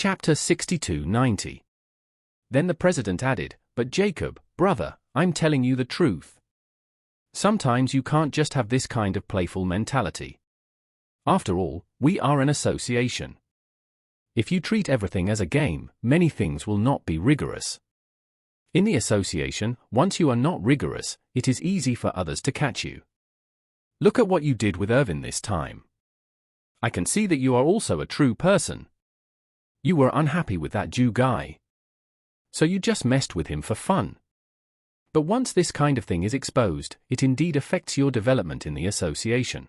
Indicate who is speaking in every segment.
Speaker 1: Chapter 62-90. Then the president added, "But Jacob, brother, I'm telling you the truth. Sometimes you can't just have this kind of playful mentality. After all, we are an association. If you treat everything as a game, many things will not be rigorous. In the association, once you are not rigorous, it is easy for others to catch you. Look at what you did with Irvin this time. I can see that you are also a true person. You were unhappy with that Jew guy. So you just messed with him for fun. But once this kind of thing is exposed, it indeed affects your development in the association."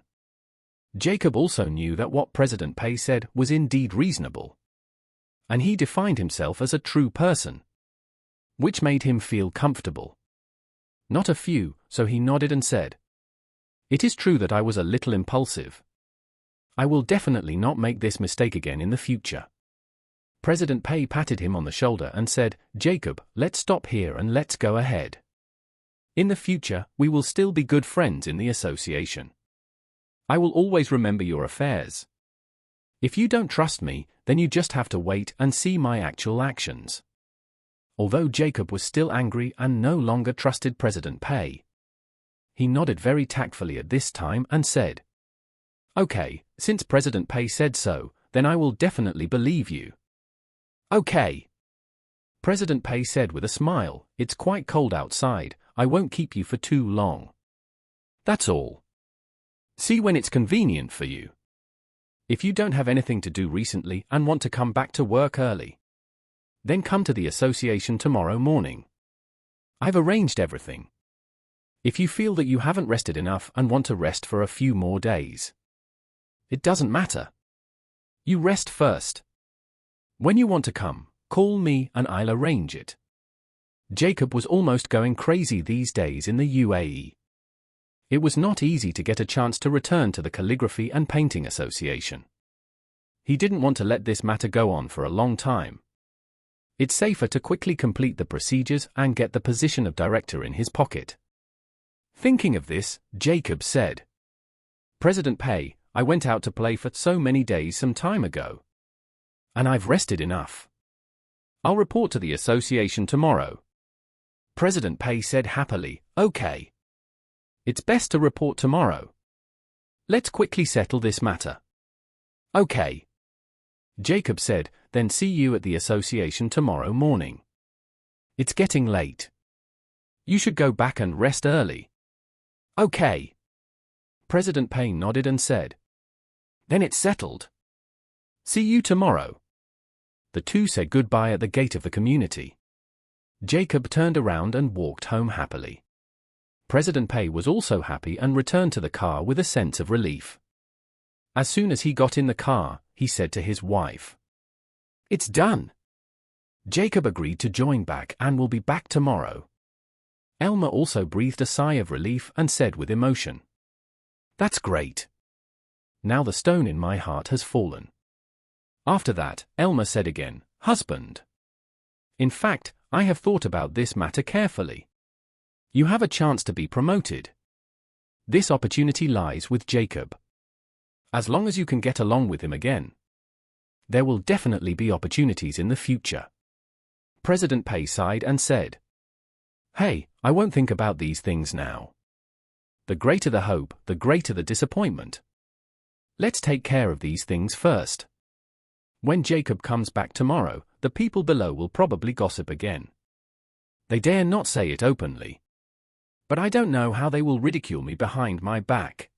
Speaker 1: Jacob also knew that what President Pei said was indeed reasonable. And he defined himself as a true person, which made him feel comfortable. Not a few, so he nodded and said, "It is true that I was a little impulsive. I will definitely not make this mistake again in the future." President Pei patted him on the shoulder and said, "Jacob, let's stop here and let's go ahead. In the future, we will still be good friends in the association. I will always remember your affairs. If you don't trust me, then you just have to wait and see my actual actions." Although Jacob was still angry and no longer trusted President Pei, he nodded very tactfully at this time and said, "Okay, since President Pei said so, then I will definitely believe you." "Okay," President Pei said with a smile, "It's quite cold outside, I won't keep you for too long. That's all. See when it's convenient for you. If you don't have anything to do recently and want to come back to work early, then come to the association tomorrow morning. I've arranged everything. If you feel that you haven't rested enough and want to rest for a few more days, it doesn't matter. You rest first. When you want to come, call me and I'll arrange it." Jacob was almost going crazy these days in the UAE. It was not easy to get a chance to return to the Calligraphy and Painting Association. He didn't want to let this matter go on for a long time. It's safer to quickly complete the procedures and get the position of director in his pocket. Thinking of this, Jacob said, "President Pei, I went out to play for so many days some time ago. And I've rested enough. I'll report to the association tomorrow." President Pei said happily, "Okay. It's best to report tomorrow. Let's quickly settle this matter." "Okay," Jacob said, "then see you at the association tomorrow morning. It's getting late. You should go back and rest early." "Okay." President Pei nodded and said, "Then it's settled. See you tomorrow." The two said goodbye at the gate of the community. Jacob turned around and walked home happily. President Pei was also happy and returned to the car with a sense of relief. As soon as he got in the car, he said to his wife, "It's done." Jacob agreed to join back and will be back tomorrow. Elma also breathed a sigh of relief and said with emotion, "That's great. Now the stone in my heart has fallen." After that, Elma said again, "Husband, in fact, I have thought about this matter carefully. You have a chance to be promoted. This opportunity lies with Jacob. As long as you can get along with him again, there will definitely be opportunities in the future." President Pei sighed and said, "Hey, I won't think about these things now. The greater the hope, the greater the disappointment. Let's take care of these things first. When Jacob comes back tomorrow, the people below will probably gossip again. They dare not say it openly. But I don't know how they will ridicule me behind my back.